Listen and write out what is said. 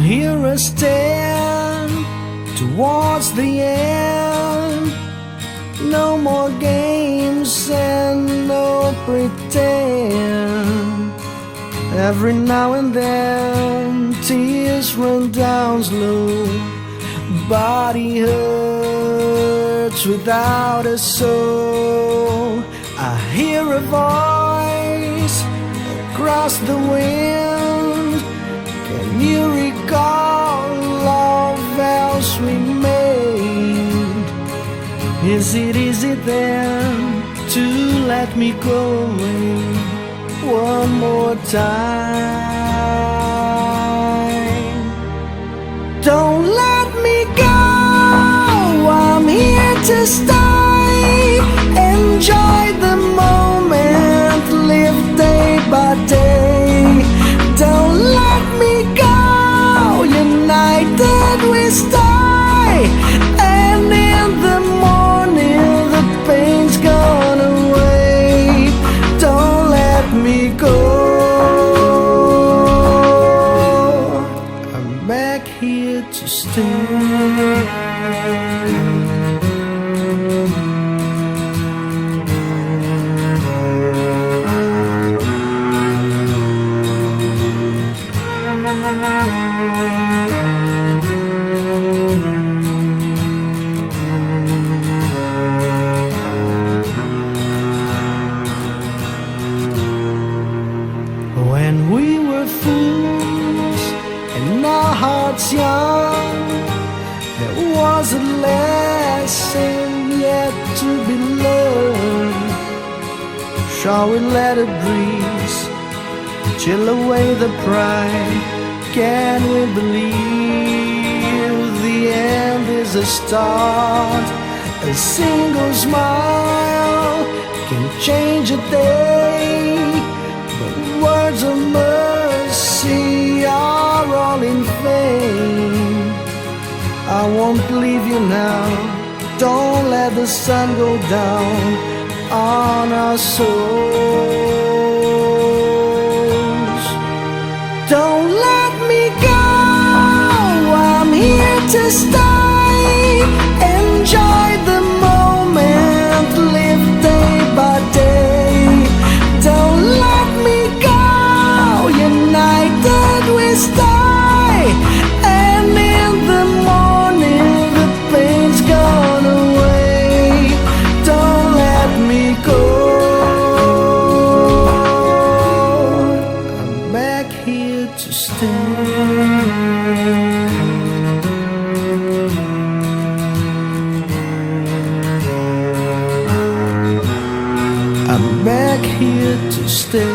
here I stand towards the end. No more games and no pretend. Every now and then tears run down slow. Body hurts without a soul. I hear a voice across the wind. Can you recall all vows we made? Is it easy then to let me go away one more time? Don't let me go, I'm here to stay. Enjoy the moment, live day by day. Don't let me go, united we stay. And in the morning the pain's gone away. Don't let me go, I'm back here to stay. When we were fools and our hearts young, there was a lesson yet to be learned. Shall we let it breeze chill away the pride? Can we believe the end is a start? A single smile can change a day, but words of mercy are all in vain. I won't leave you now. Don't let the sun go down on our souls. Don't let me go, I'm here to stay. Enjoy the moment, live day by day. Don't let me go, united we stay. And in the morning the pain's gone away. Don't let me go, I'm back here to stay. I'm back here to stay.